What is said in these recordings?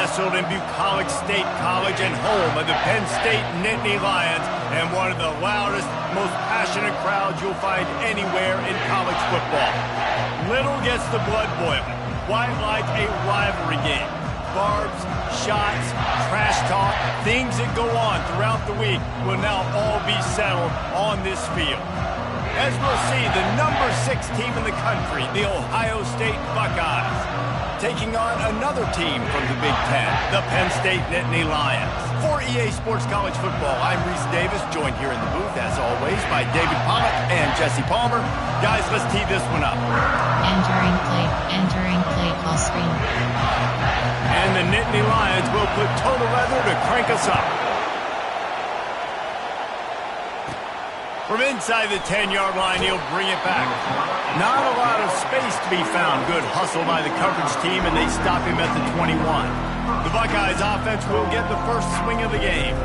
nestled in Bucolic State College and home of the Penn State Nittany Lions and one of the loudest, most passionate crowds you'll find anywhere in college football. Little gets the blood boiling, quite like a rivalry game. Barbs, shots, trash talk, things that go on throughout the week will now all be settled on this field. As we'll see, the number 6 team in the country, the Ohio State Buckeyes, taking on another team from the Big Ten, the Penn State Nittany Lions. For EA Sports College Football, I'm Reese Davis, joined here in the booth, as always, by David Pollock and Jesse Palmer. Guys, let's tee this one up. Entering play call screen. And the Nittany Lions will put total leather to crank us up. From inside the 10-yard line, he'll bring it back. Not a lot of space to be found. Good hustle by the coverage team, and they stop him at the 21. The Buckeyes offense will get the first swing of the game.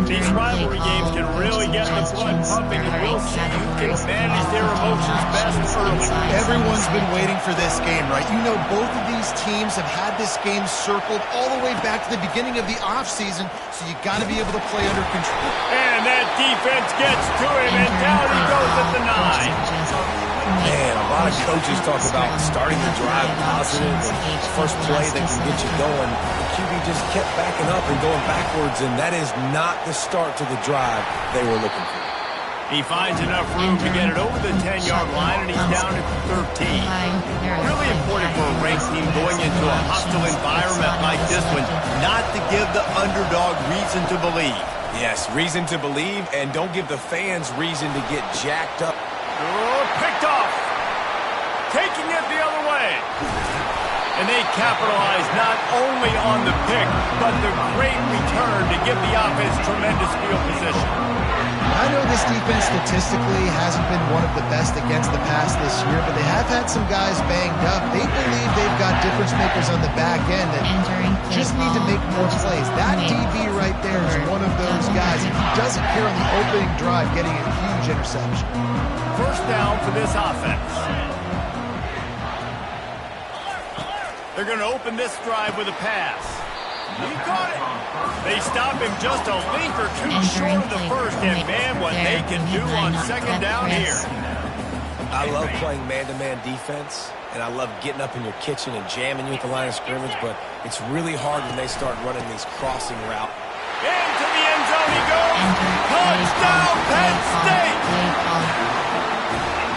These rivalry games can really get the blood pumping, and we'll see who can manage their emotions best early. Everyone's been waiting for this game, right? You know, both of these teams have had this game circled all the way back to the beginning of the offseason, so you got to be able to play under control. And that defense gets to him, and down he goes at the 9. Man, a lot of coaches talk about starting the drive positive and first play that can get you going. The QB just kept backing up and going backwards, and that is not the start to the drive they were looking for. He finds enough room to get it over the 10-yard line, and he's down at 13. Really important for a ranked team going into a hostile environment like this one, not to give the underdog reason to believe. Yes, reason to believe, and don't give the fans reason to get jacked up. Oh, picked off. Taking it the other way. And they capitalize not only on the pick, but the great return to give the offense tremendous field position. I know this defense statistically hasn't been one of the best against the pass this year, but they have had some guys banged up. They believe they've got difference makers on the back end that just need to make more plays. That DB right there is one of those guys. If he doesn't here on the opening drive, getting a huge interception. First down for this offense. They're going to open this drive with a pass. He caught it. They stop him just a link or two short of the first, and man, what they can do on second down here. I love playing man-to-man defense, and I love getting up in your kitchen and jamming you at the line of scrimmage, but it's really hard when they start running these crossing routes. Into the end zone he goes. Touchdown, Penn State.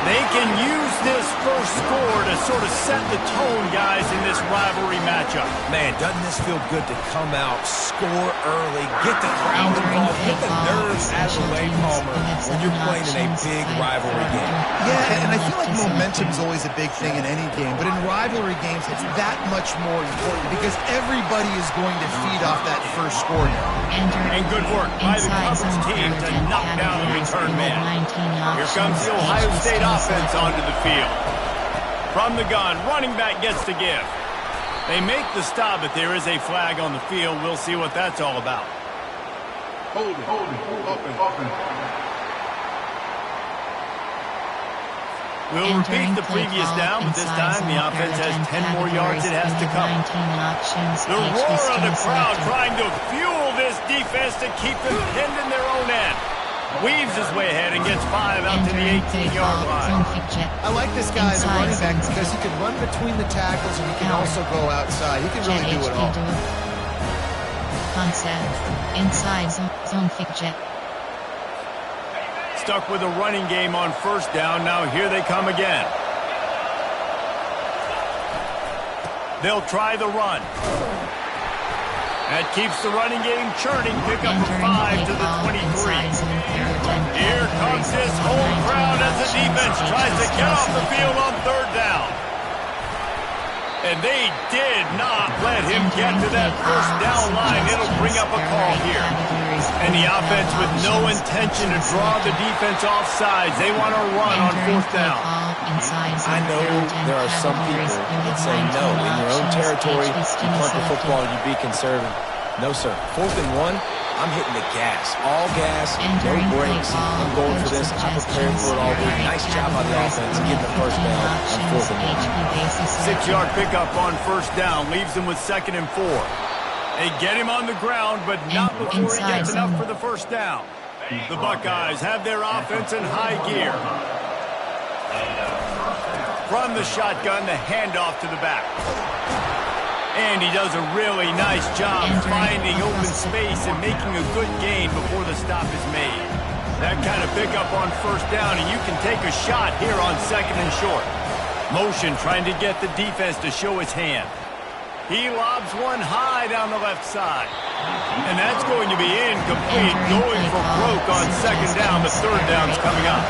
They can use this first score to sort of set the tone, guys, in this rivalry matchup. Man, doesn't this feel good to come out, score early, get the crowd involved, get the nerves out of the way, Palmer, when you're playing in a big rivalry game. Yeah, and I feel like momentum is always a big thing in any game, but in rivalry games, it's that much more important because everybody is going to feed off that first score. And good work by the coverage team to knock down the return man. Here comes the Ohio State offense onto the field. From the gun, running back gets the give. They make the stop, but there is a flag on the field. We'll see what that's all about. Hold it, open. We'll repeat the previous down, but this time the offense has 10 more yards it has to cover. The roar of the crowd trying to fuel this defense to keep them pinned in their own end. Weaves his way ahead and gets 5 out to the 18-yard line. I like this guy as a running back because he can run between the tackles and he can also go outside. He can really do it all. Concept. Inside zone kick jet. Stuck with a running game on first down. Now here they come again. They'll try the run. That keeps the running game churning. Pick up a 5 to the 23. Here comes this whole crowd as the defense tries to get off the field on third down. And they did not let him get to that first down line. It'll bring up a call here. And the offense with no intention to draw the defense off sides. They want to run on fourth down. I know there are some people that say no. In your own territory, you punt the football, you be conservative. No, sir. 4th and 1, I'm hitting the gas. All gas, no brakes. I'm going for this. I'm prepared for it all week. Nice job by the offense getting the first down on 4th and 1. 6-yard pickup on first down leaves them with 2nd and 4. They get him on the ground, but not before he gets enough for the first down. The Buckeyes have their offense in high gear. From the shotgun, the handoff to the back. And he does a really nice job finding open space and making a good gain before the stop is made. That kind of pickup on first down, and you can take a shot here on second and short. Motion trying to get the defense to show his hand. He lobs one high down the left side. And that's going to be incomplete, going for broke on second down. The third down's coming up.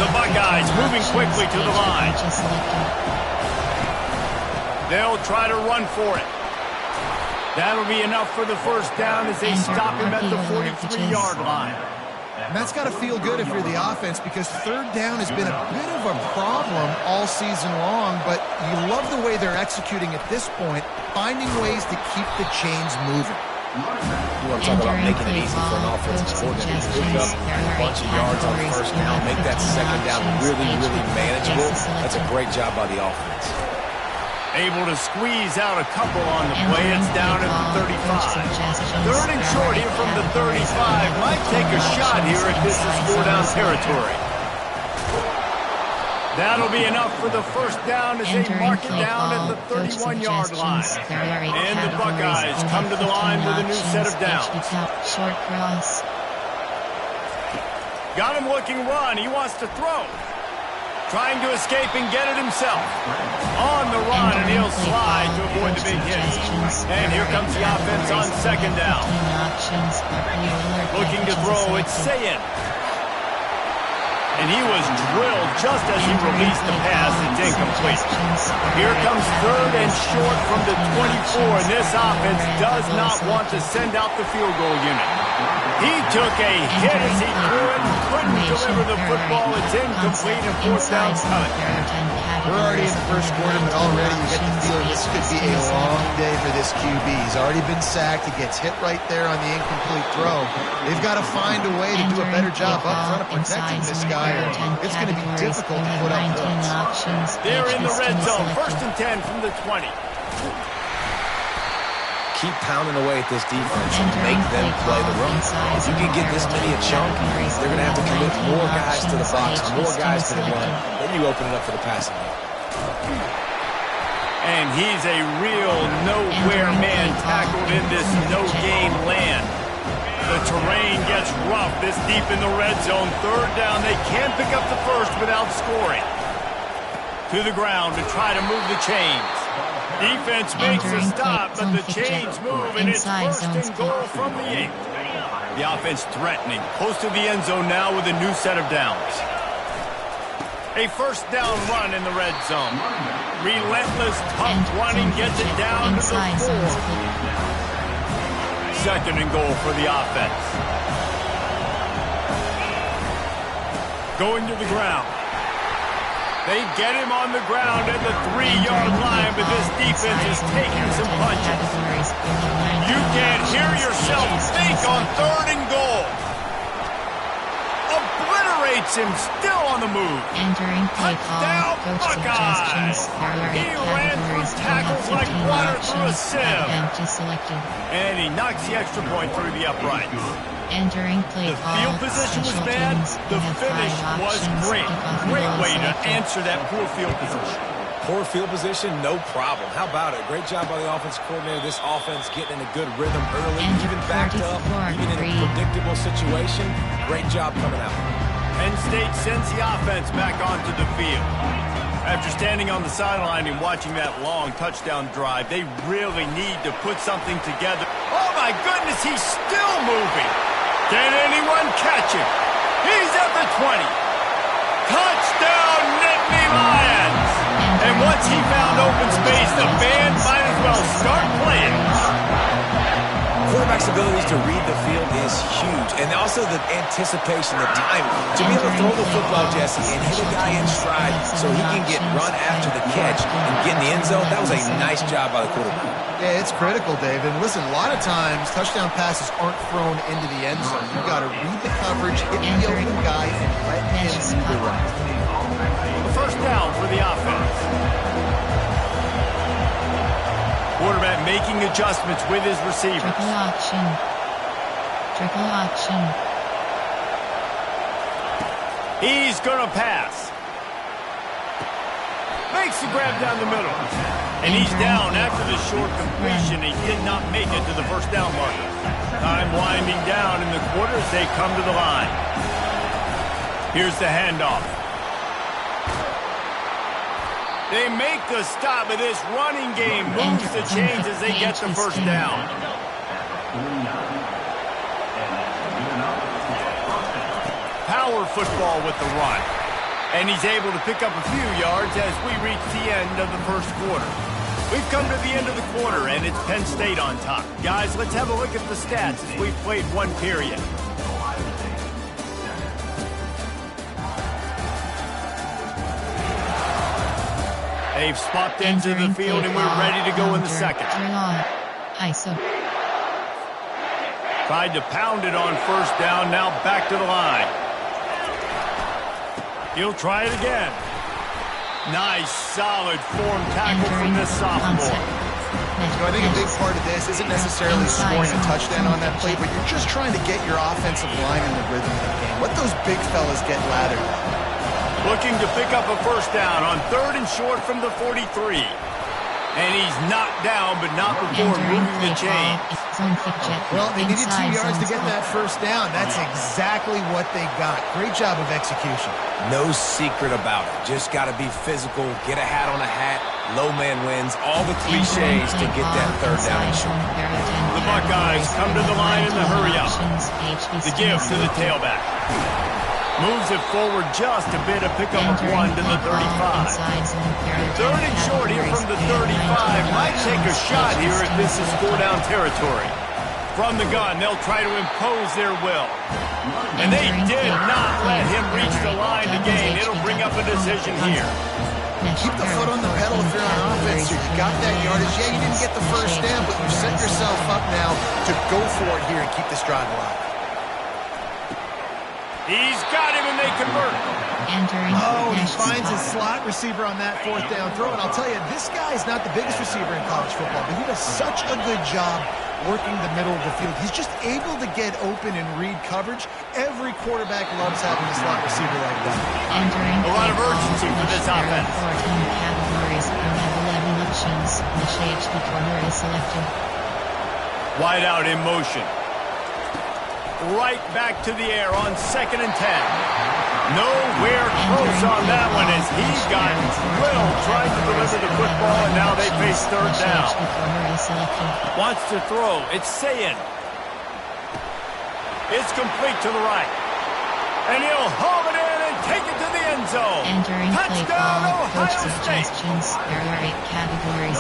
The Buckeyes moving quickly to the line. They'll try to run for it. That'll be enough for the first down as they stop him at the 43-yard line. And that's got to feel good if you're the offense, because third down has been a bit of a problem all season long, but you love the way they're executing at this point, finding ways to keep the chains moving. You want to talk about making it easy for an offensive coordinator to pick up a bunch of yards on the first down, make that second down really, really manageable. That's a great job by the offense. Able to squeeze out a couple on the play. It's down at the 35. Third and short here from the 35. Might take a shot here if this is four-down territory. That'll be enough for the first down as they mark it down at the 31-yard line. And the Buckeyes come to the line with a new set of downs. Short cross. Got him looking run. He wants to throw. Trying to escape and get it himself. On the run, and he'll slide to avoid the big hit. And here comes the offense on second down. Looking to throw, it's Sayin. And he was drilled just as he released the pass. It's incomplete. Here comes third and short from the 24, and this offense does not want to send out the field goal unit. He took a hit as he threw it and couldn't deliver the football. It's incomplete and fourth down coming. We're already in the first quarter, but already you get the feeling this could be a long day for this QB. He's already been sacked. He gets hit right there on the incomplete throw. They've got to find a way to do a better job up front of protecting this guy. It's going to be difficult to put up points. They're in the red zone. First and 10 from the 20. Keep pounding away at this defense and make them play the run. If you can get this many a chunk, they're going to have to commit more guys to the box, more guys to the run. Then you open it up for the passing game. And he's a real nowhere man tackled in this no-gain land. The terrain gets rough this deep in the red zone. Third down, they can't pick up the first without scoring. To the ground to try to move the chains. Defense makes a stop, but the chains move, and it's first and goal from the 8. The offense threatening, close to the end zone now with a new set of downs. A first down run in the red zone. Relentless, tough running gets it down to the 4. Second and goal for the offense. Going to the ground. They get him on the ground at the 3-yard line, but this defense is taking some punches. You can't hear yourself think on third and goal. Obliterates him, still on the move. Touchdown, Buckeyes. He ran through tackles like water through a sieve. And he knocks the extra point through the uprights. The field position was bad. The finish was great. Great way to answer that poor field position. Poor field position, no problem. How about it? Great job by the offensive coordinator. This offense getting in a good rhythm early, even backed up, even in a predictable situation. Great job coming out. Penn State sends the offense back onto the field. After standing on the sideline and watching that long touchdown drive, they really need to put something together. Oh my goodness, he's still moving. Can anyone catch him? He's at the 20. Touchdown, Nittany Lions! And once he found open space, the band might as well start playing. Quarterback's abilities to read the field is huge. And also the anticipation, the time to be able to throw the football, Jesse, and hit a guy in stride so he can get run after the catch and get in the end zone. That was a nice job by the quarterback. Yeah, it's critical, Dave. And listen, a lot of times touchdown passes aren't thrown into the end zone. You've got to read the coverage, hit the open guy, and let him do the rest. The first down for the offense. quarterback making adjustments with his receivers. Triple option. Triple option. He's going to pass. Makes the grab down the middle. And he's down after the short completion. He did not make it to the first down marker. Time winding down in the quarter as they come to the line. Here's the handoff. They make the stop, but this running game moves the chains as they get the first down. Power football with the run. And he's able to pick up a few yards as we reach the end of the first quarter. We've come to the end of the quarter, and it's Penn State on top. Guys, let's have a look at the stats as we've played one period. They've swapped into the field, and we're ready to go in the second. ISO. Tried to pound it on first down, now back to the line. He'll try it again. Nice, solid form tackle from this sophomore. I think a big part of this isn't necessarily scoring a touchdown on that play, but you're just trying to get your offensive line in the rhythm of the game. Let those big fellas get lathered. Looking to pick up a first down on 3rd and short from the 43. And he's knocked down, but not before moving the chains. Well, they needed 2 yards to get that first down. That's exactly what they got. Great job of execution. No secret about it. Just got to be physical, get a hat on a hat, low man wins, all the cliches to get that 3rd down and short. The Buckeyes come to the line in the hurry-up. The give to the tailback. Moves it forward just a bit, a pickup of 1 to the 35. 3rd and short here from the 35. Might take a shot here if this is score-down territory. From the gun, they'll try to impose their will. And they did not let him reach the line to gain. It'll bring up a decision here. Keep the foot on the pedal if you're on offense. You got that yardage. Yeah, you didn't get the first down, but you set yourself up now to go for it here and keep this drive alive. He's got him, and they convert. Oh, he finds his slot receiver on that 4th down throw. And I'll tell you, this guy is not the biggest receiver in college football, but he does such a good job working the middle of the field. He's just able to get open and read coverage. Every quarterback loves having a slot receiver like that. A lot of urgency for this offense. Wide out in motion. Right back to the air on 2nd and 10. Nowhere close on that one as he's got drilled trying to deliver the football, and now they face 3rd down. Wants to throw. It's Sayin. It's complete to the right. And he'll haul it in and take it to the end zone. Touchdown, Ohio State.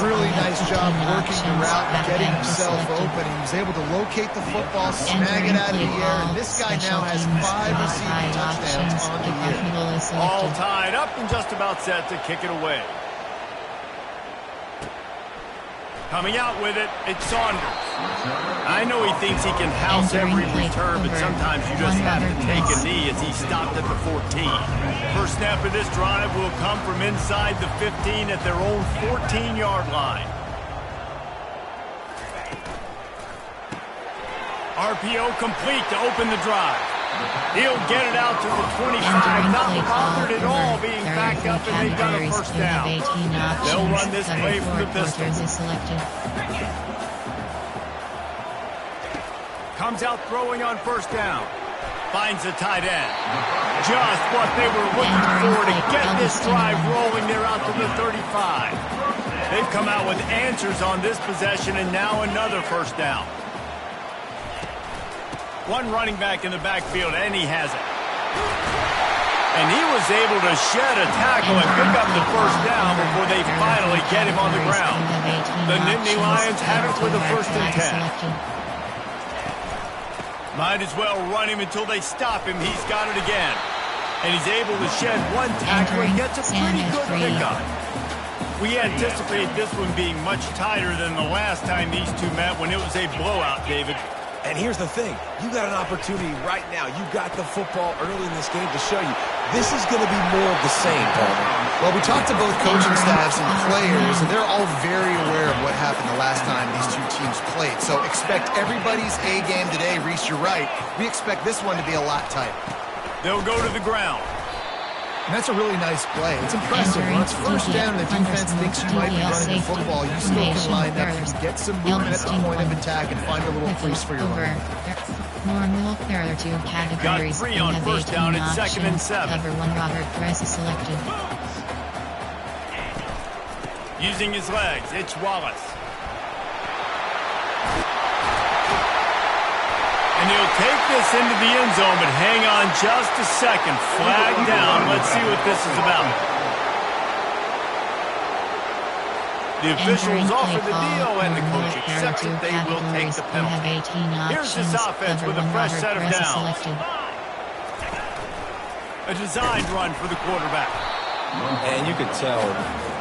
Really nice job working the route and getting himself open. He was able to locate the football, snag it out of the air, and this guy now has 5 receiving touchdowns on the year. All tied up and just about set to kick it away. Coming out with it, it's Saunders. I know he thinks he can house every return, but sometimes you just have to take a knee as he stopped at the 14. First snap of this drive will come from inside the 15 at their own 14-yard line. RPO complete to open the drive. He'll get it out to the 25, not bothered at all being backed up, and they've got a first down. They'll run this play from the pistol. Comes out throwing on first down. Finds the tight end. Just what they were looking for to get this drive rolling. They're out to the 35. They've come out with answers on this possession, and now another first down. One running back in the backfield, and he has it. And he was able to shed a tackle and pick up the first down before they finally get him on the ground. The Nittany Lions have it with a 1st and 10. Might as well run him until they stop him. He's got it again. And he's able to shed one tackle and gets a pretty good pickup. We anticipate this one being much tighter than the last time these two met when it was a blowout, David. And here's the thing. You got an opportunity right now. You got the football early in this game to show you this is going to be more of the same, Palmer. Well, we talked to both coaching staffs and players, and they're all very aware of what happened the last time these two teams played. So expect everybody's A game today. Reese, you're right. We expect this one to be a lot tighter. They'll go to the ground. And that's a really nice play. It's impressive. When it's first down and the defense thinks you might be running the football, you still can line up and get some movement at the point of attack and find a little crease for your run. Normal, there are two categories. Got 3 on first down and 2nd and 7. Cover 1, Robert Press is selected. Using his legs, it's Wallace. And he'll take this into the end zone, but hang on just a second. Flag down. Let's see what this is about. The officials offer the deal, and the coach accepts it. They will take the penalty. Here's this offense with a fresh set of downs. A designed run for the quarterback. And you can tell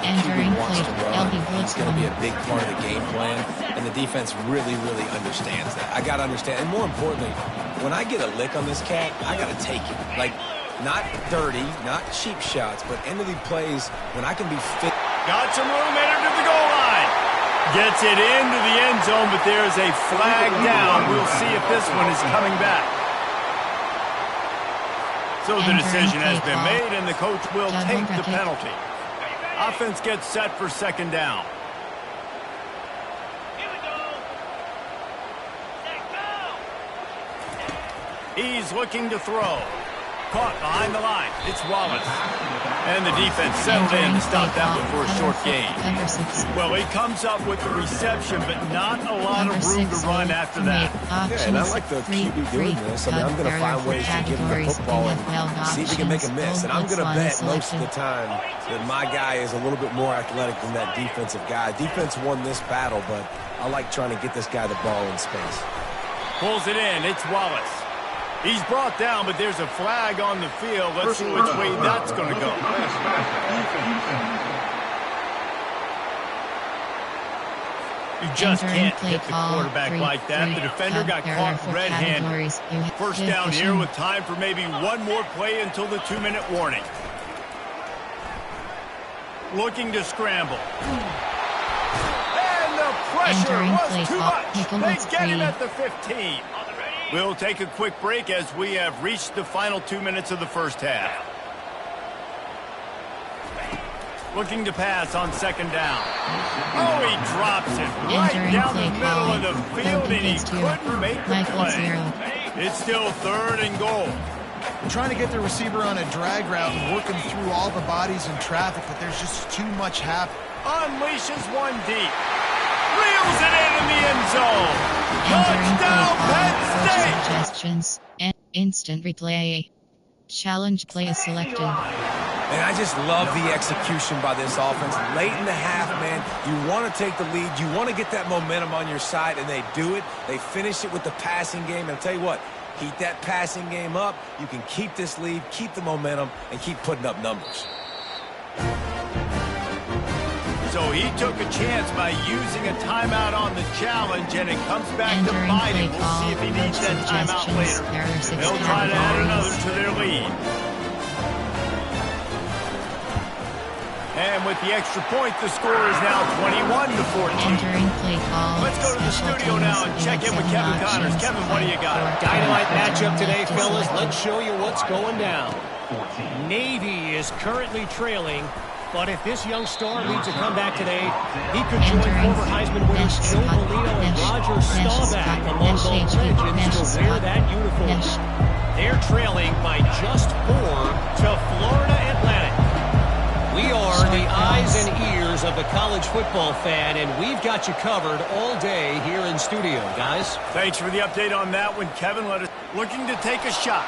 Entering wants to play, run. LB It's going to be a big part of the game plan, and the defense really, really understands that. I got to understand, and more importantly, when I get a lick on this cat, I got to take it. Like, not dirty, not cheap shots, but end of the plays when I can be fit. Got some room, made it to the goal line. Gets it into the end zone, but there's a flag down. We'll see if this one is coming back. So the decision has been made, and the coach will take the penalty. Offense gets set for 2nd down. He's looking to throw. Caught behind the line. It's Wallace. And the defense settled in to stop that one for a short gain. Well, he comes up with the reception, but not a lot of room to run after that. Yeah, and I like the QB doing this. I mean, I'm going to find ways to give him the football and see if he can make a miss. And I'm going to bet most of the time that my guy is a little bit more athletic than that defensive guy. Defense won this battle, but I like trying to get this guy the ball in space. Pulls it in. It's Wallace. He's brought down, but there's a flag on the field. Let's see which way that's going to go. You just can't hit the quarterback like that. The defender got caught red-handed. First down here with time for maybe one more play until the 2-minute warning. Looking to scramble. And the pressure was too much. They get him at the 15. We'll take a quick break as we have reached the final 2 minutes of the first half. Looking to pass on 2nd down. Oh, he drops it right down the middle of the field, and he couldn't make the play. It's still 3rd and goal. We're trying to get the receiver on a drag route and working through all the bodies in traffic, but there's just too much happening. Unleashes one deep. Reels it in the end zone. Touchdown, Penn State! Suggestions and instant replay. Challenge play is selected. And I just love the execution by this offense. Late in the half, man, you want to take the lead. You want to get that momentum on your side, and they do it. They finish it with the passing game. And I'll tell you what, keep that passing game up. You can keep this lead, keep the momentum, and keep putting up numbers. So he took a chance by using a timeout on the challenge, and it comes back to bite him. We'll see if he needs that timeout later. They'll try to add another to their lead. And with the extra point, the score is now 21-14. Let's go to the studio now and check in with Kevin Connors. Kevin, what do you got? Dynamite matchup today, fellas. Let's show you what's going down. Navy is currently trailing. But if this young star leads a comeback today, he could join former Heisman winners Joe Molino and Roger Staubach among both legends to wear that uniform. They're trailing by just 4 to Florida Atlantic. We are the eyes and ears of the college football fan, and we've got you covered all day here in studio, guys. Thanks for the update on that one, Kevin. Looking to take a shot.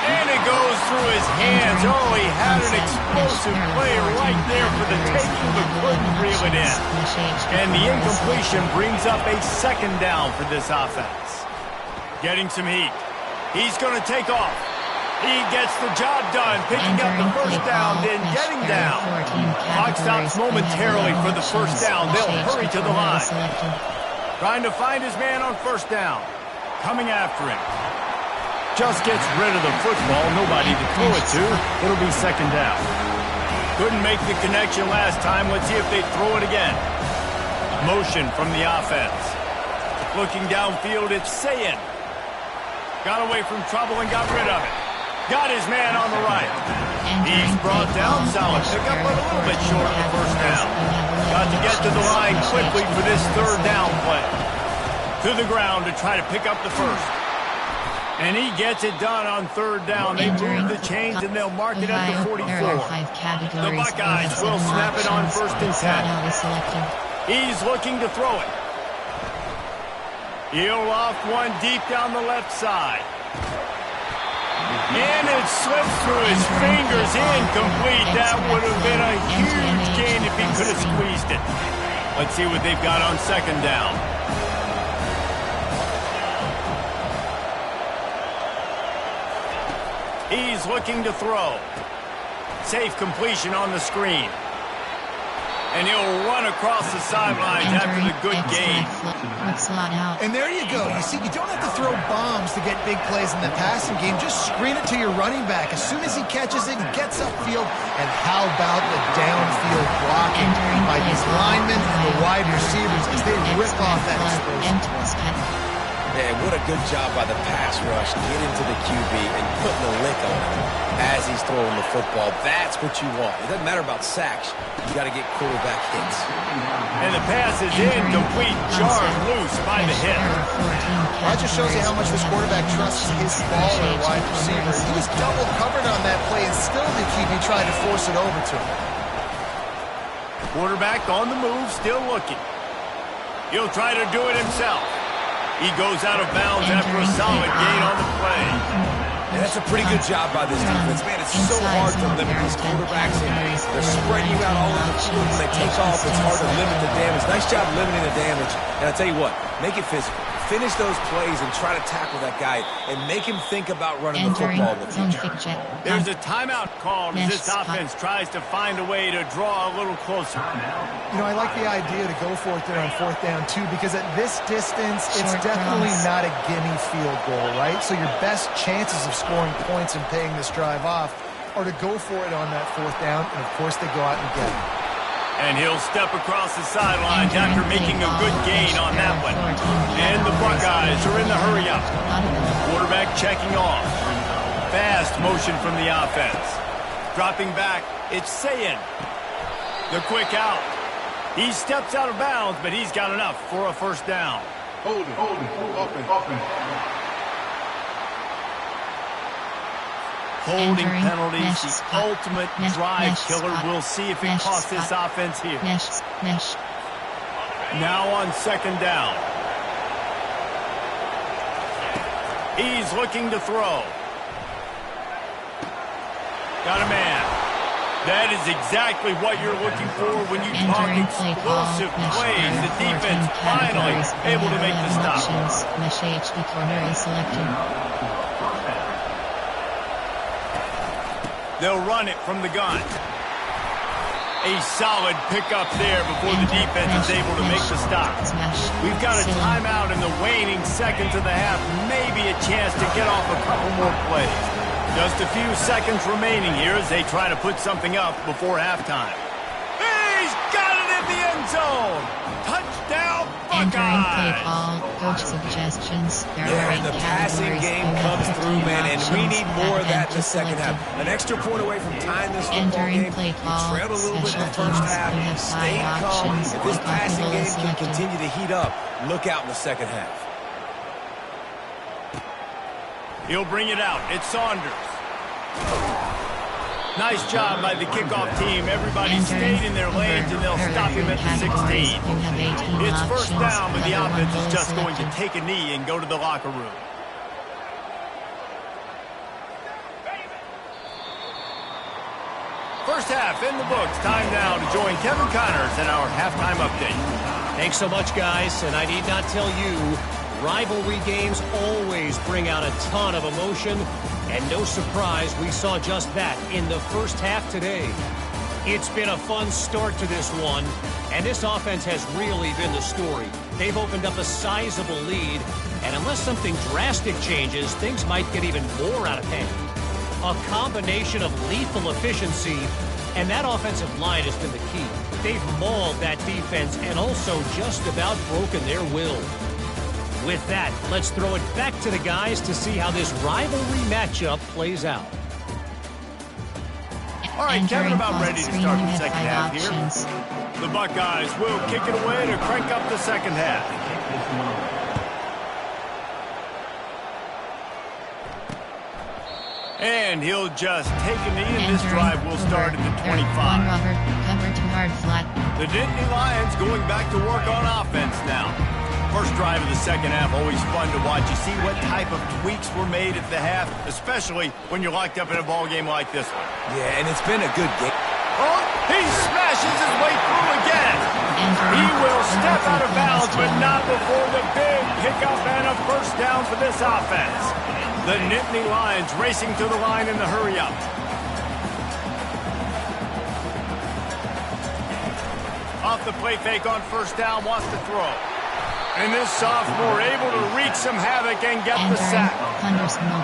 And it goes through his hands. Oh, he had an explosive play right there for the taking, but couldn't reel it in. And the incompletion brings up a 2nd down for this offense. Getting some heat. He's going to take off. He gets the job done, picking up the first down, then getting down. Clock stops momentarily for the first down. They'll hurry to the line. Trying to find his man on first down. Coming after him. Just gets rid of the football. Nobody to throw it to. It'll be second down. Couldn't make the connection last time. Let's see if they throw it again. Motion from the offense. Looking downfield, it's Sayin. Got away from trouble and got rid of it. Got his man on the right. He's brought down. Solid pickup, but a little bit short of the first down. Got to get to the line quickly for this third down play. To the ground to try to pick up the first. And he gets it done on third down. They move the chains and they'll mark it at the 44. The Buckeyes will snap it on first and 10. He's looking to throw it. He'll off one deep down the left side. And it slips through his fingers, incomplete. That would have been a huge gain if he could have squeezed it. Let's see what they've got on second down. He's looking to throw. Safe completion on the screen. And he'll run across the sidelines after the good gain. And there you go. You see, you don't have to throw bombs to get big plays in the passing game. Just screen it to your running back. As soon as he catches it, he gets upfield. And how about the downfield blocking by these linemen and the wide receivers as they rip off that exposure. Man, what a good job by the pass rush. Get into the QB and putting the lick on him as he's throwing the football. That's what you want. It doesn't matter about sacks. You got to get quarterback hits. And the pass is incomplete. Jarred loose by the hit. That just shows you how much this quarterback trusts his smaller wide receiver. He was double covered on that play, and still the QB tried to force it over to him. Quarterback on the move, still looking. He'll try to do it himself. He goes out of bounds after a solid gain on the play. Yeah, that's a pretty good job by this defense. Man, it's so hard to limit these quarterbacks. They're spreading you out all over the field. When they take off, it's hard to limit the damage. Nice job limiting the damage. And I'll tell you what, make it physical. Finish those plays and try to tackle that guy and make him think about running the football in the future. There's a timeout called as this offense tries to find a way to draw a little closer. You know, I like the idea to go for it there on fourth down, too, because at this distance, it's definitely not a gimme field goal, right? So your best chances of scoring points and paying this drive off are to go for it on that fourth down, and, of course, they go out and get it. And he'll step across the sidelines after making a good gain on that one. And the Buckeyes are in the hurry-up. Quarterback checking off. Fast motion from the offense. Dropping back, it's Sayin. The quick out. He steps out of bounds, but he's got enough for a first down. Hold it, up and. Holding penalties, the ultimate drive killer. We'll see if it costs this offense here. Now on second down. He's looking to throw. Got a man. That is exactly what you're looking for when you talk explosive plays. The defense finally able to make the stop. They'll run it from the gun. A solid pickup there before the defense is able to make the stop. We've got a timeout in the waning seconds of the half. Maybe a chance to get off a couple more plays. Just a few seconds remaining here as they try to put something up before halftime. He's got it in the end zone. Touchdown, Buckeyes. Coach suggestions. Yeah, and the passing game comes through, man, and we need more of that in the second half. An extra point away from tying this football game. We trailed a little bit in the first half. Stayed calm. If this passing game can continue to heat up, look out in the second half. He'll bring it out. It's Saunders. Nice job by the kickoff team. Everybody stayed in their lanes, and they'll stop him at the 16. It's first down, but the offense is just going to take a knee and go to the locker room. First half in the books. Time now to join Kevin Connors in our halftime update. Thanks so much, guys. And I need not tell you, rivalry games always bring out a ton of emotion. And no surprise, we saw just that in the first half today. It's been a fun start to this one, and this offense has really been the story. They've opened up a sizable lead, and unless something drastic changes, things might get even more out of hand. A combination of lethal efficiency, and that offensive line has been the key. They've mauled that defense and also just about broken their will. With that, let's throw it back to the guys to see how this rivalry matchup plays out. All right, Kevin, about ready to start the second half here. The Buckeyes will kick it away to crank up the second half. And he'll just take a knee, and this drive will start at the 25. Cover to hard flat. The Nittany Lions going back to work on offense now. First drive of the second half, always fun to watch. You see what type of tweaks were made at the half, especially when you're locked up in a ball game like this one. Yeah, and it's been a good game. Oh, he smashes his way through again. He will step out of bounds, but not before the big pickup and a first down for this offense. The Nittany Lions racing to the line in the hurry-up. Off the play fake on first down, wants to throw. And this sophomore able to wreak some havoc and get the sack.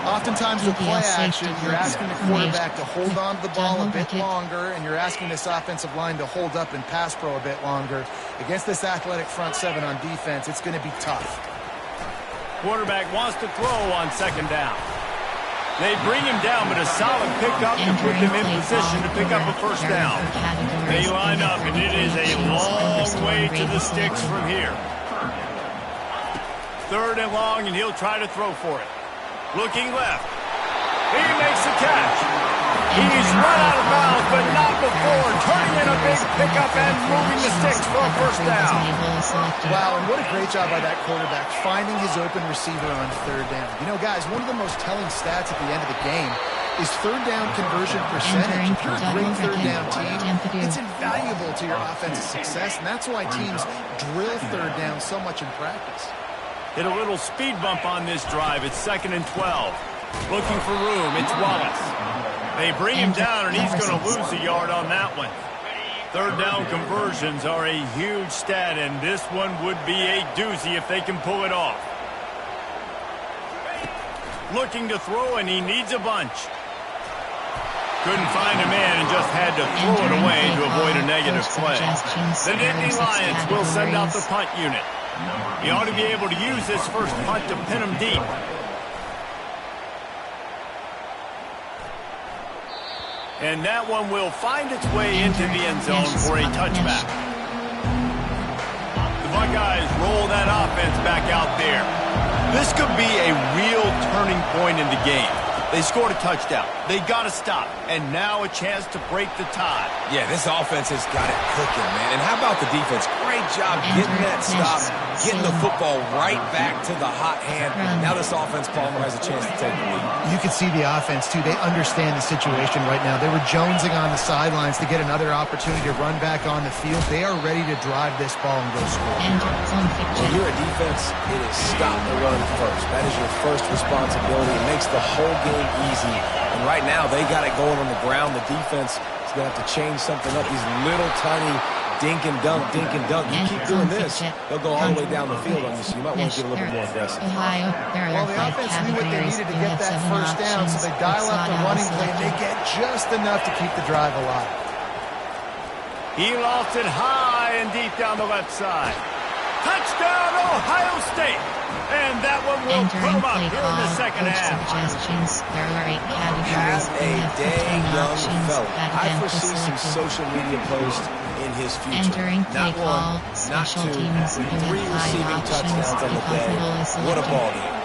Oftentimes with play action, you're asking the quarterback to hold on to the ball a bit longer, and you're asking this offensive line to hold up and pass pro a bit longer. Against this athletic front seven on defense, it's going to be tough. Quarterback wants to throw on second down. They bring him down, but a solid pickup to put them in position to pick up a first down. They line up, and it is a long way to the sticks from here. Third and long, and he'll try to throw for it. Looking left. He makes the catch. He's run out of bounds, but not before turning in a big pickup and moving the sticks for a first down. Wow, and what a great job by that quarterback, finding his open receiver on third down. You know, guys, one of the most telling stats at the end of the game is third down conversion percentage. If you're a great third down team, it's invaluable to your offensive success, and that's why teams drill third down so much in practice. Hit a little speed bump on this drive. It's 2nd and 12. Looking for room. It's Wallace. They bring him down, and he's going to lose a yard on that one. Third down conversions are a huge stat, and this one would be a doozy if they can pull it off. Looking to throw, and he needs a bunch. Couldn't find a man and just had to throw it away to avoid a negative play. The Nittany Lions will send out the punt unit. He ought to be able to use this first punt to pin him deep. And that one will find its way into the end zone for a touchback. The Buckeyes roll that offense back out there. This could be a real turning point in the game. They scored a touchdown. They got to stop. And now a chance to break the tie. Yeah, this offense has got it cooking, man. And how about the defense? Great job getting that stop, getting the football right back to the hot hand. Now this offense, Palmer, has a chance to take the lead. You can see the offense, too. They understand the situation right now. They were jonesing on the sidelines to get another opportunity to run back on the field. They are ready to drive this ball and go score. When you're a defense, it is stop the run first. That is your first responsibility. It makes the whole game easy. And right now, they got it going on the ground. The defense is going to have to change something up. These little tiny dink and dunk, dink and dunk. You keep doing this, they'll go all the way down the field on you, so you might want to get a little bit more aggressive. Well, the offense knew what they needed to get that first down, so they dial up the running play, and they get just enough to keep the drive alive. He lost it high and deep down the left side. Touchdown, Ohio State! And that one will put them up here in the second half. There are 8 Have categories. a dang young fella. I foresee some social media posts in his future. Entering play Not one, call, not special two, teams, 3 receiving touchdowns on the day. What a ball game.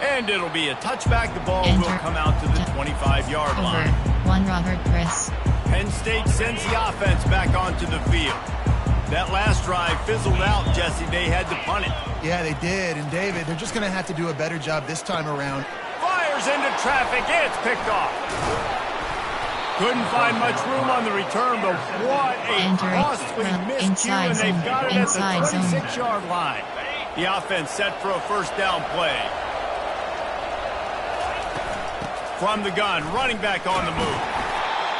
And it'll be a touchback. The ball will come out to the 25-yard line. One Robert Chris. Penn State sends the offense back onto the field. That last drive fizzled out, Jesse. They had to punt it. Yeah, they did. And, David, they're just going to have to do a better job this time around. Fires into traffic. It's picked off. Couldn't find much room on the return, but what a costly miscue, and they've got it at the 26-yard line. The offense set for a first down play. from the gun. Running back on the move.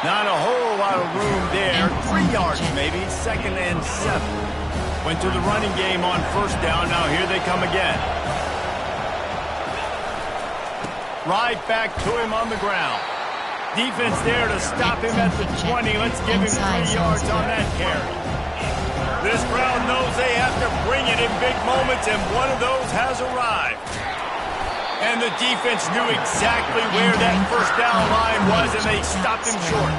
Not a whole lot of room there. 3 yards maybe. 2nd and 7. Went to the running game on 1st down. Now here they come again. Right back to him on the ground. Defense there to stop him at the 20. Let's give him 3 yards on that carry. This crowd knows they have to bring it in big moments, and one of those has arrived. And the defense knew exactly where that 1st down line was, and they stopped him short.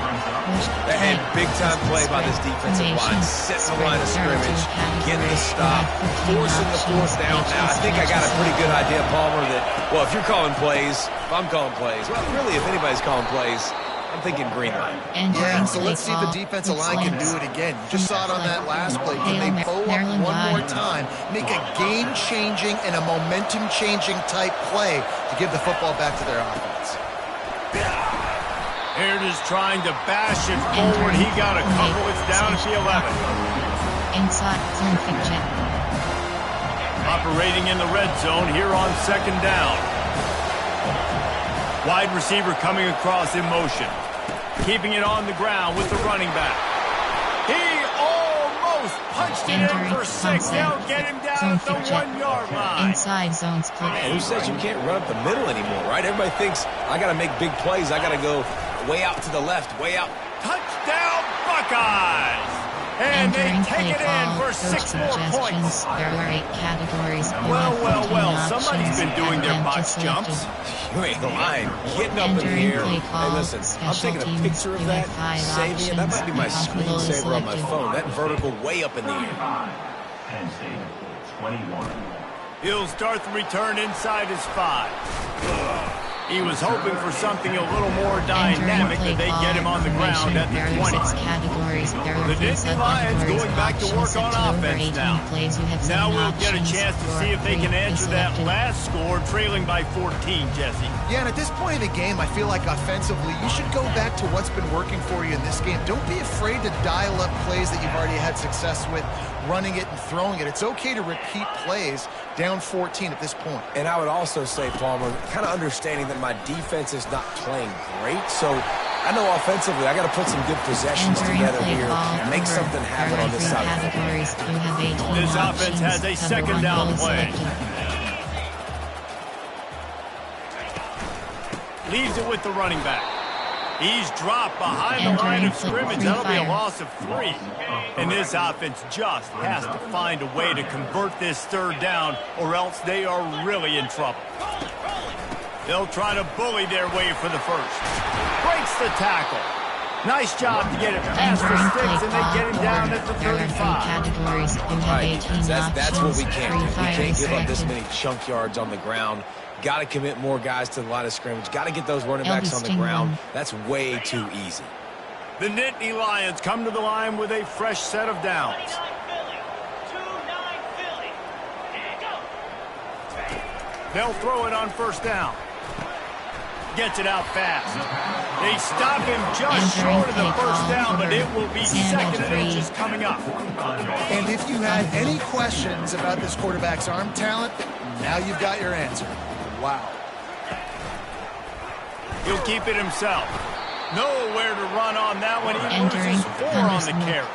And big-time play by this defensive line. Setting the line of scrimmage, getting the stop, forcing the 4th down. Now, I think I got a pretty good idea, Palmer, that, well, if you're calling plays, if I'm calling plays, well, really, if anybody's calling plays, I'm thinking green line. Yeah, so let's see if the defensive line can do it again. You just saw it on that last play. Can they bow up one more time, make a game-changing and a momentum-changing type play to give the football back to their offense? Aird is trying to bash it forward. He got a couple. It's down at the 11. Inside zone fiction. Operating in the red zone here on 2nd down. Wide receiver coming across in motion. Keeping it on the ground with the running back. He almost punched it in for 6. They'll get him down at the 1-yard line. Inside zone split. Man, who says you can't run up the middle anymore, right? Everybody thinks, I got to make big plays. I got to go way out to the left, way out. Touchdown, Buckeyes! And they take it in for 6 more points. There are 8 categories. Well. Somebody's been doing their box jumps. You ain't lying. Getting up in the air. Hey, listen, I'm taking a picture of that, saving it. That might be my screensaver on my phone. That vertical way up in the air. Penn State, 21. He'll start the return inside his 5. He was hoping for something a little more dynamic, but they get him on the ground at the 20. The Nittany Lions going back to work on offense now. Now we'll get a chance to see if they can answer that last score, trailing by 14, Jesse. Yeah, and at this point in the game, I feel like offensively, you should go back to what's been working for you in this game. Don't be afraid to dial up plays that you've already had success with, running it and throwing it. It's okay to repeat plays down 14 at this point. And I would also say, Palmer, kind of understanding that my defense is not playing great, so I know offensively I got to put some good possessions together here and make something happen on this side of the ball. This offense has a 2nd down play. Leaves it with the running back. He's dropped behind the line of scrimmage. That'll be a loss of 3. And this offense just has to find a way to convert this 3rd down, or else they are really in trouble. They'll try to bully their way for the 1st. Breaks the tackle. Nice job to get it past the sticks, and they get him down at the 35. Right, that's what we can't do. We can't give up this many chunk yards on the ground. Got to commit more guys to the line of scrimmage. Got to get those running backs on the ground. That's way too easy. The Nittany Lions come to the line with a fresh set of downs. They'll throw it on 1st down. Gets it out fast. They stop him just short of the 1st down, but it will be 2nd and inches coming up. And if you had any questions about this quarterback's arm talent, now you've got your answer. Wow. He'll keep it himself. Nowhere to run on that one. He loses 4 on the carry.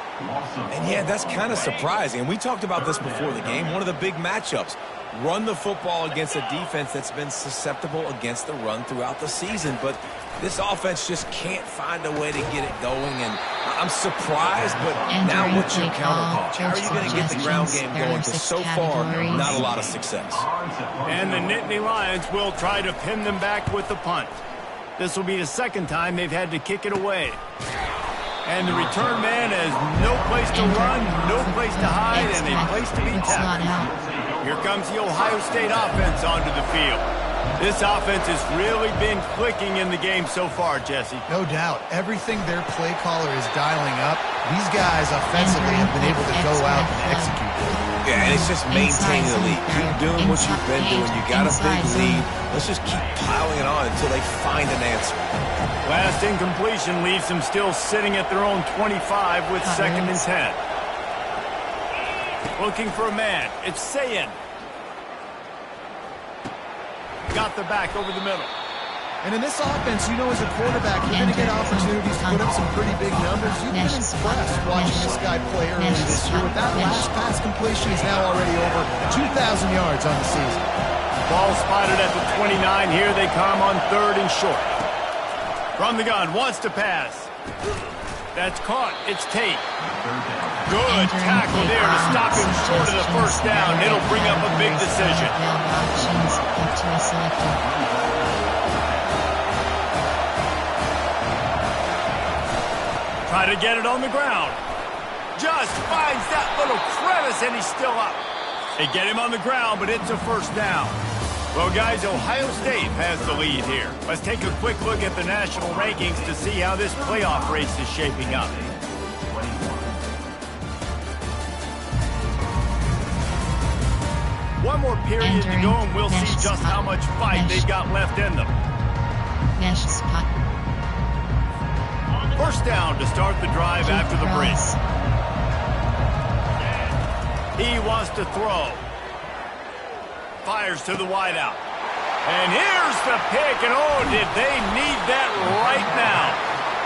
And yeah, that's kind of surprising. And we talked about this before the game. One of the big matchups. Run the football against a defense that's been susceptible against the run throughout the season. But this offense just can't find a way to get it going. And I'm surprised, but now what's your counterpunch? How are you going to get the ground game going? Because so far, not a lot of success. And the Nittany Lions will try to pin them back with the punt. This will be the 2nd time they've had to kick it away. And the return man has no place to run, no place to hide, and a place to be tackled. Here comes the Ohio State offense onto the field. This offense has really been clicking in the game so far, Jesse. No doubt. Everything their play caller is dialing up, these guys offensively have been able to go out and execute. Yeah, and it's just maintaining the lead. Keep doing what you've been doing. You got a big lead. Let's just keep piling it on until they find an answer. Last incompletion leaves them still sitting at their own 25 with 2nd and 10. Looking for a man. It's Sayin. Got the back over the middle. And in this offense, you know, as a quarterback, you're going to get opportunities to put up some pretty big numbers. You've been impressed watching this guy play early this year. With that last pass completion, he's now already over 2,000 yards on the season. Ball spotted at the 29. Here they come on 3rd and short. From the gun, wants to pass. That's caught. It's Tate. Good tackle there to stop him short of the first down. It'll bring up a big decision. Try to get it on the ground. Just finds that little crevice, and he's still up. They get him on the ground, but it's a first down. Well, guys, Ohio State has the lead here. Let's take a quick look at the national rankings to see how this playoff race is shaping up. One more period to go, and we'll see just how much fight they've got left in them. First down to start the drive after the break. He wants to throw. Fires to the wideout. And here's the pick, and oh, did they need that right now.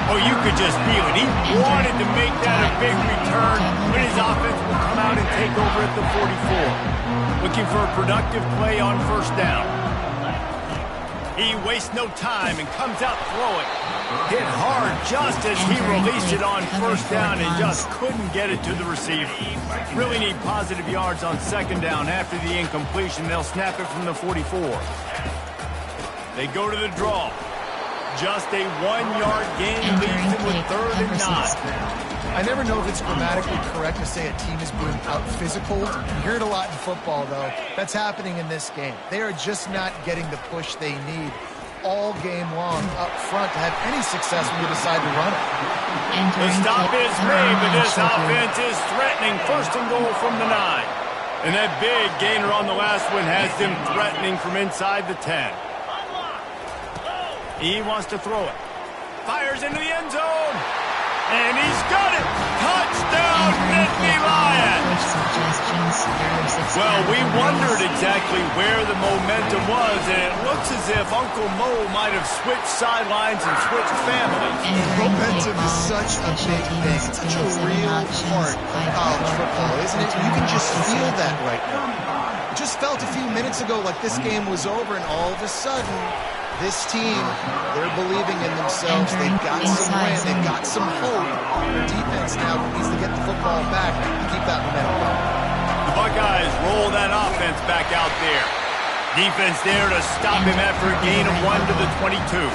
Oh, you could just feel it. He wanted to make that a big return when his offense will come out and take over at the 44. Looking for a productive play on first down. He wastes no time and comes out throwing. Hit hard just as he released it on first down and just couldn't get it to the receiver. Really need positive yards on second down. After the incompletion, they'll snap it from the 44. They go to the draw. Just a 1-yard gain leads them with 3rd and 9. I never know if it's grammatically correct to say a team is being out-physical. You hear it a lot in football, though. That's happening in this game. They are just not getting the push they need all game long up front to have any success when you decide to run it. The stop is made, but this offense is threatening. 1st and goal from the 9. And that big gainer on the last one has them threatening from inside the 10. He wants to throw it. Fires into the end zone. And he's got it. Touchdown, Nittany Lions. Well, we wondered exactly where the momentum was, and it looks as if Uncle Mo might have switched sidelines and switched families. Momentum is such a big thing. It's such a real part of college football, isn't it? You can just feel that right now. It just felt a few minutes ago like this game was over, and all of a sudden, this team, they're believing in themselves. They've got some wind. They've got some hope. Their defense now needs to get the football back and keep that momentum going. The Buckeyes roll that offense back out there. Defense there to stop him after a gain of 1 to the 22.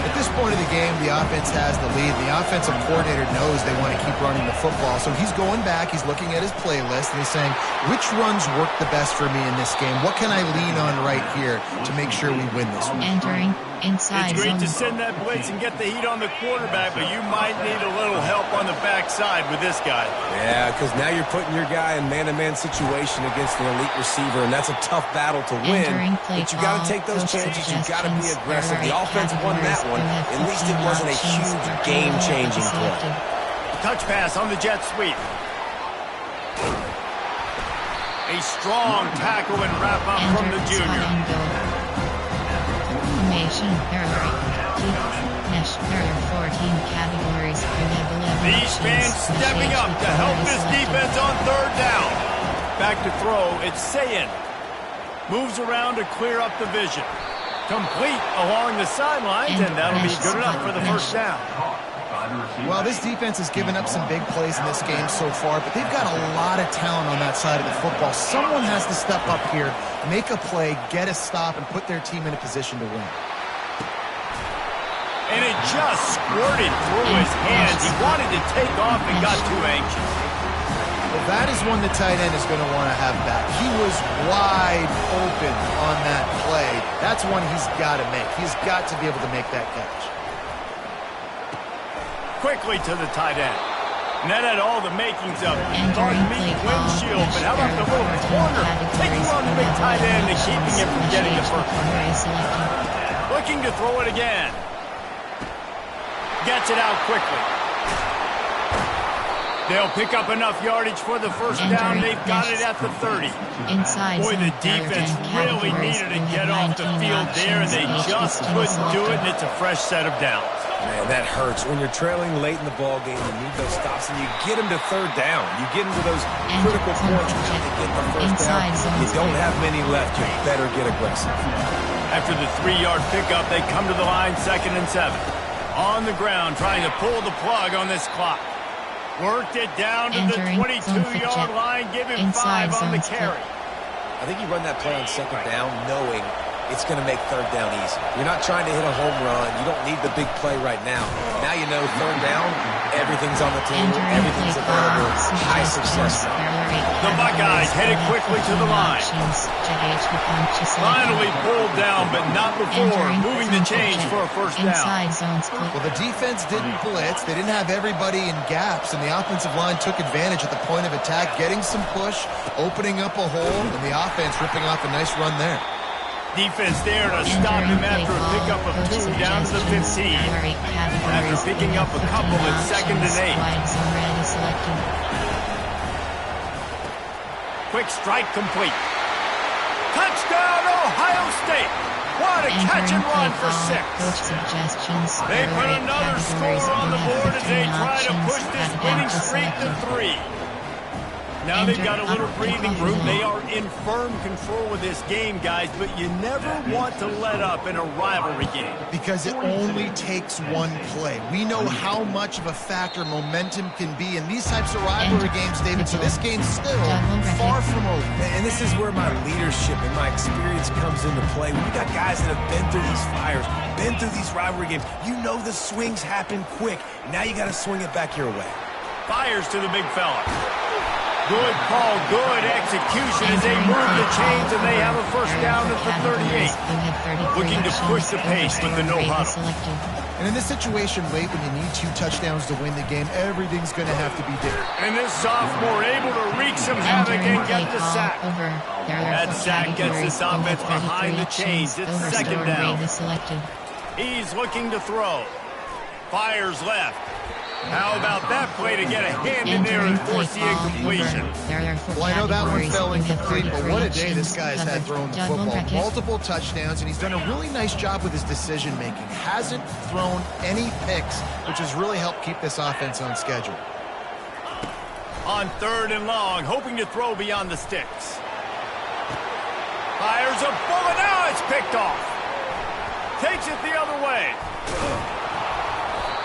At this point of the game, the offense has the lead. The offensive coordinator knows they want to keep running the football, so he's going back, he's looking at his playlist, and he's saying, which runs work the best for me in this game? What can I lean on right here to make sure we win this one? Entering inside It's great zone. to send that blitz and get the heat on the quarterback, but you might need a little help on the backside with this guy. Yeah, because now you're putting your guy in man-to-man situation against an elite receiver, and that's a tough battle to win. But you got to take those chances. You got to be aggressive. The offense won that one. At least it wasn't a huge game-changing play. Touch pass on the jet sweep. A strong tackle and wrap up from the junior. Formation, parallel, mesh, parallel 14 categories. These fans stepping up to help this defense on 3rd down. Back to throw, it's Sayin. Moves around to clear up the vision. Complete along the sidelines, and that'll be good enough for the first down. Well, this defense has given up some big plays in this game so far, but they've got a lot of talent on that side of the football. Someone has to step up here, make a play, get a stop, and put their team in a position to win. And it just squirted through his hands. He wanted to take off and got too anxious. Well, that is one the tight end is going to want to have back. He was wide open on that play. That's one he's got to make. He's got to be able to make that catch. Quickly to the tight end. And that had all the makings of meet windshield, but how about the little corner? Taking on the big tight end and keeping him from getting the first. Looking to throw it again. Gets it out quickly. They'll pick up enough yardage for the first down. They've got it at the 30. Boy, the defense really needed to get off the field there, and they just couldn't do it, and it's a fresh set of downs. Man, that hurts. When you're trailing late in the ball game, you need those stops, and you get them to third down. You get into those critical points to get the first down. You don't have many left. You better get aggressive. After the 3-yard pickup, they come to the line, 2nd and 7. On the ground, trying to pull the plug on this clock. Worked it down to the 22-yard line, give him 5 on the carry. I think you run that play on 2nd down knowing it's going to make 3rd down easy. You're not trying to hit a home run. You don't need the big play right now. Now you know 3rd down, everything's on the table, everything's available, high success. The Buckeyes headed quickly to the line. Finally pulled down, but not before moving the chains for a first down. Well, the defense didn't blitz. They didn't have everybody in gaps, and the offensive line took advantage at the point of attack, getting some push, opening up a hole, and the offense ripping off a nice run there. Defense there to stop him after a pickup of 2 down to the 15. After picking up a couple at 2nd and 8. Quick strike complete. Touchdown, Ohio State. What a catch and run for 6. They put another score on the board as they try to push this winning streak to 3. Now they've got a little breathing room. They are in firm control of this game, guys, but you never want to let up in a rivalry game. Because it only takes one play. We know how much of a factor momentum can be in these types of rivalry games, David, so this game's still far from over. And this is where my leadership and my experience comes into play. We got guys that have been through these fires, been through these rivalry games. You know the swings happen quick. Now you got to swing it back your way. Fires to the big fella. Good call, good execution as they move the chains, and they have a first down at the 38. Looking to push the pace with the no huddle. And in this situation late when you need 2 touchdowns to win the game, everything's going to have to be different. And this sophomore able to wreak some havoc and get the sack. That sack gets this offense behind the chains. It's 2nd down. He's looking to throw. Fires left. How about that play to get a hand in there and force the incompletion? Well, I know that one fell incomplete, but what a day this guy's had throwing the football. Multiple touchdowns, and he's done a really nice job with his decision-making. Hasn't thrown any picks, which has really helped keep this offense on schedule. On 3rd and long, hoping to throw beyond the sticks. Fires a bullet. Now it's picked off. Takes it the other way.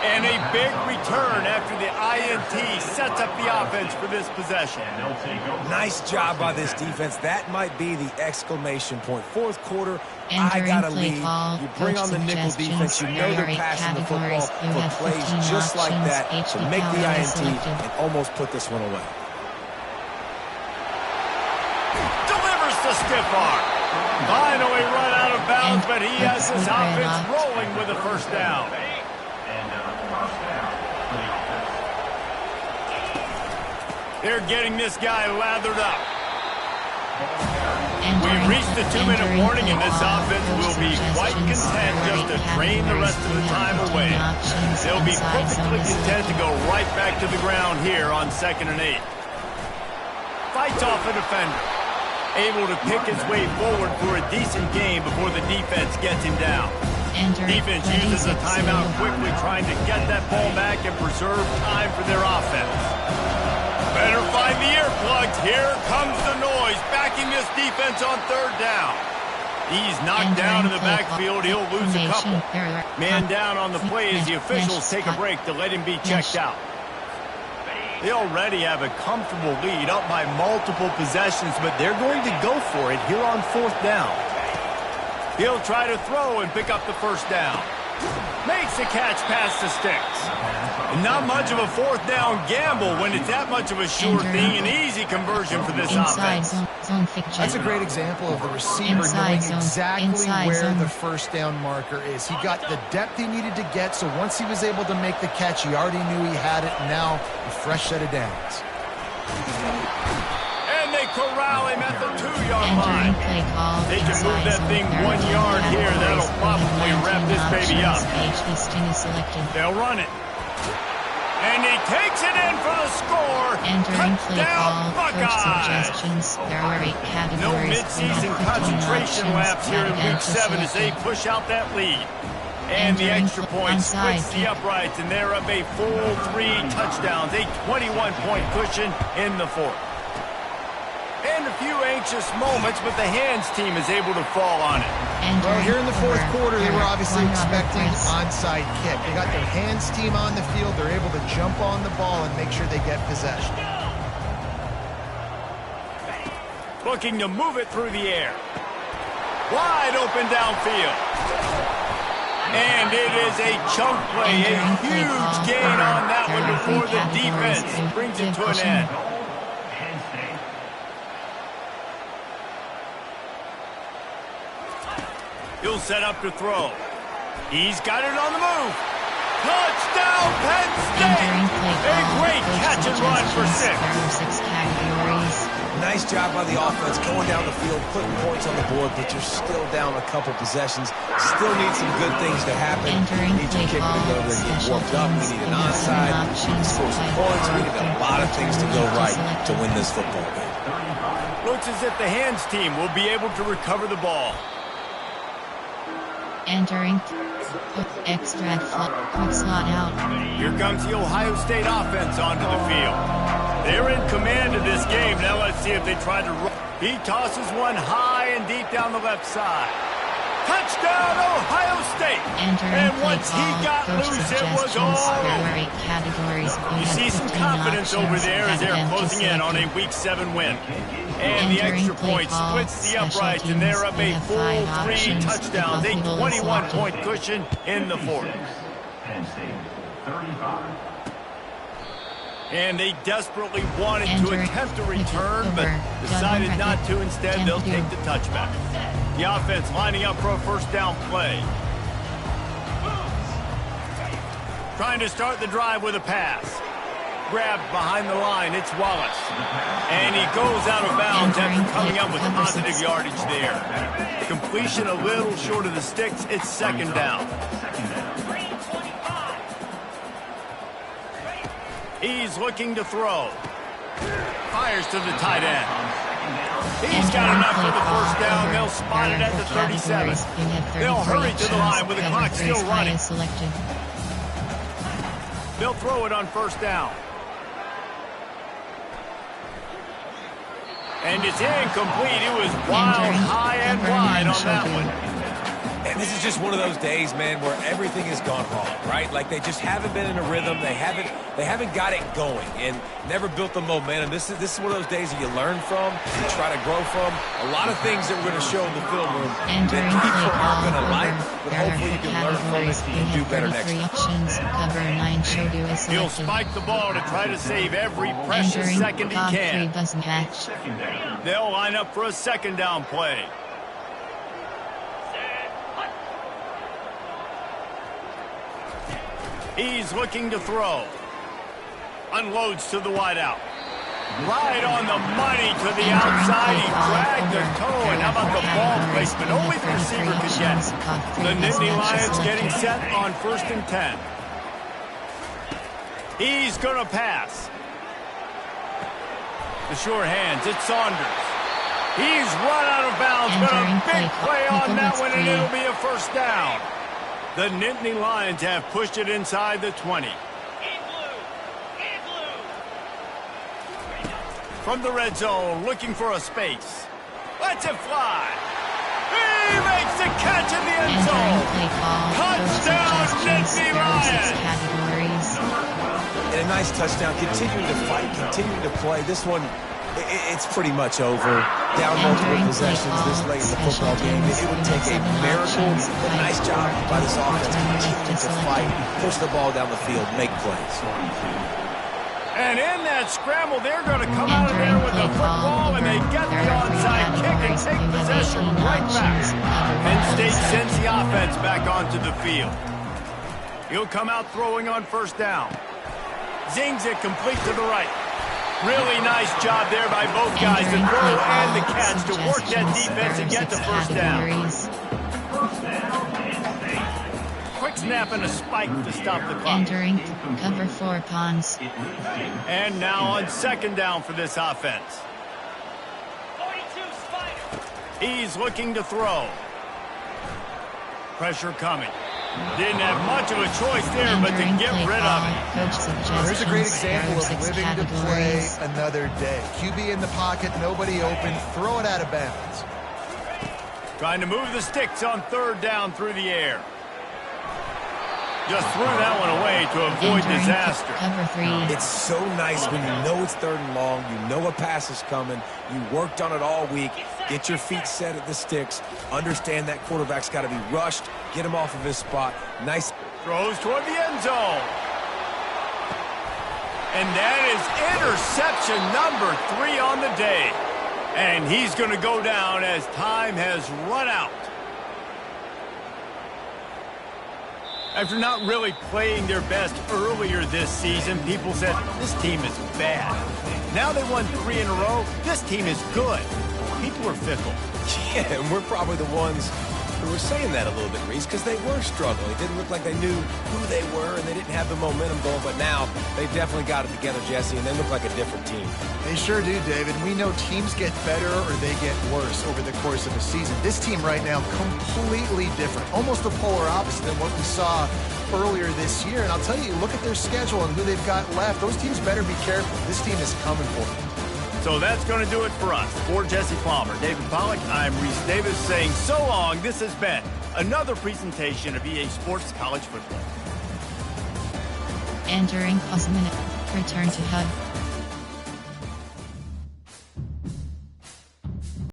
And a big return after the INT sets up the offense for this possession. Nice job by this defense. That might be the exclamation point. 4th quarter, I got a lead. You bring on the nickel defense. You know they're passing the football for plays just like that to make the INT and almost put this one away. Delivers the stiff arm. Finally run out of bounds, but he has his offense rolling with a first down. They're getting this guy lathered up. We've reached the 2-minute warning, and this offense will be quite content just to drain the rest of the time away. They'll be perfectly content to go right back to the ground here on 2nd and 8. Fights off a defender. Able to pick his way forward for a decent game before the defense gets him down. Defense uses a timeout quickly, trying to get that ball back and preserve time for their offense. Better find the earplugs. Here comes the noise, backing this defense on 3rd down. He's knocked down in the backfield. He'll lose a couple. Man down on the play as the officials take a break to let him be checked out. They already have a comfortable lead, up by multiple possessions, but they're going to go for it here on 4th down. He'll try to throw and pick up the first down. Makes the catch past the sticks. And not much of a 4th down gamble when it's that much of a sure thing, an easy conversion for this offense. That's a great example of the receiver knowing exactly where the first down marker is. He got the depth he needed to get, so once he was able to make the catch, he already knew he had it, and now a fresh set of downs. And they corral him at the 2-yard line. They can move that thing 1 yard here. That'll probably wrap this baby up. They'll run it. And he takes it in for the score. Entering play Touchdown, call, coach Buckeyes. suggestions. There are 8 categories. No We mid-season have 15 concentration options. laps here in Again, week 7 as they selected. push out that lead. And the Entering extra point onside splits the kick. uprights, and they're up a full 3 touchdowns, a 21-point cushion in the fourth. And a few anxious moments, but the hands team is able to fall on it. Well, here in the fourth quarter, they were obviously expecting an onside kick. They got their hands team on the field. They're able to jump on the ball and make sure they get possession. Looking to move it through the air. Wide open downfield. And it is a chunk play, a huge gain on that one before the defense brings it to an end. He'll set up to throw. He's got it on the move. Touchdown, Penn State! A great catch and run for 6. There are 6 categories. Nice job by the offense going down the field, putting points on the board, but you're still down a couple possessions. Still need some good things to happen. Entering We need your play kicker to go call, there and get special warmed up. We teams. need an We have onside. seven We need to options. score some Five, points. We four, need a three, lot of two, things to one, go to right select to it. win this football game. Looks as if the hands team will be able to recover the ball. Entering extra quick slot out. Here comes the Ohio State offense onto the field. They're in command of this game. Now let's see if they try to run. He tosses one high and deep down the left side. Touchdown, Ohio State! Entering And play once he call, got coach loose, it was suggestions. all There over. are 8 categories. We You have see some 15 confidence over options. there as they're Again, to closing in on a select Week 7 win. And the Entering extra play point call, splits the special uprights, and they're up teams. We a have full 5 3 options. touchdowns, a Buffalo is 21-point selected. cushion in the fourth. Penn State 35. And they desperately wanted to Entering attempt a pick return, but over. decided Gun not record. to. Instead, 10 they'll to take do. the touchback. The offense lining up for a first down play. Trying to start the drive with a pass. Grabbed behind the line, it's Wallace. And he goes out of bounds after coming up with positive yardage there. Completion a little short of the sticks, it's second down. He's looking to throw. Fires to the tight end. He's got enough for the first down. They'll spot it at the 37. They'll hurry to the line with the clock still running. They'll throw it on first down. And it's incomplete. It was wild, high and wide on that one. And this is just one of those days, man, where everything has gone wrong, right? Like they just haven't been in a rhythm. They haven't got it going and never built the momentum. This is one of those days that you learn from, you try to grow from. A lot of things that we're going to show in the film room that people aren't going to like, but hopefully you can learn from it and do better next time. Options. Cover 9 show to a He'll selected. spike the ball to try to save every precious Entering second he Godfrey can. doesn't catch. They'll line up for a second down play. He's looking to throw. Unloads to the wideout. Right on the money to the outside. He dragged the toe. And how about the ball placement? Only the receiver could get it. The Nittany Lions getting set on 1st and 10. He's going to pass. The sure hands. It's Saunders. He's run out of bounds, but a big play on that one, and it'll be a first down. The Nittany Lions have pushed it inside the 20. From the red zone, looking for a space. Lets it fly. He makes the catch in the end zone. Touchdown, Nittany Lions. And a nice touchdown, continuing to fight, continuing to play. This one, it's pretty much over. Down multiple possessions this late in the football game. It would take a miracle. A nice job by this offense, continuing to fight, push the ball down the field, make plays. And in that scramble, they're going to come out of there with the football, and they get the onside kick and take possession right back. Penn State sends the offense back onto the field. He'll come out throwing on first down. Zings it complete to the right. Really nice job there by both guys, the throw and the catch, to work that defense and get the first down. Quick snap and a spike to stop the clock. Entering cover 4 Pons. And now on second down for this offense. He's looking to throw. Pressure coming. Didn't have much of a choice there, but to get rid of it. Here's a great example of living to play another day. QB in the pocket, nobody open, throw it out of bounds. Trying to move the sticks on third down through the air. Just threw that one away to avoid disaster. Cover 3. It's so nice when you know it's third and long, you know a pass is coming, you worked on it all week, get your feet set at the sticks, understand that quarterback's got to be rushed, get him off of his spot. Nice. Throws toward the end zone. And that is interception number 3 on the day. And he's going to go down as time has run out. After not really playing their best earlier this season, people said, this team is bad. Now they won 3 in a row. This team is good. People are fickle. Yeah, and we're probably the ones who were saying that a little bit, Reese, because they were struggling. It didn't look like they knew who they were, and they didn't have the momentum going. But now they've definitely got it together, Jesse, and they look like a different team. They sure do, David. We know teams get better or they get worse over the course of a season. This team right now, completely different. Almost the polar opposite than what we saw earlier this year. And I'll tell you, look at their schedule and who they've got left. Those teams better be careful. This team is coming for them. So that's going to do it for us. For Jesse Palmer, David Pollack, I'm Reese Davis saying so long. This has been another presentation of EA Sports College Football. Entering pause minute. Return to hub.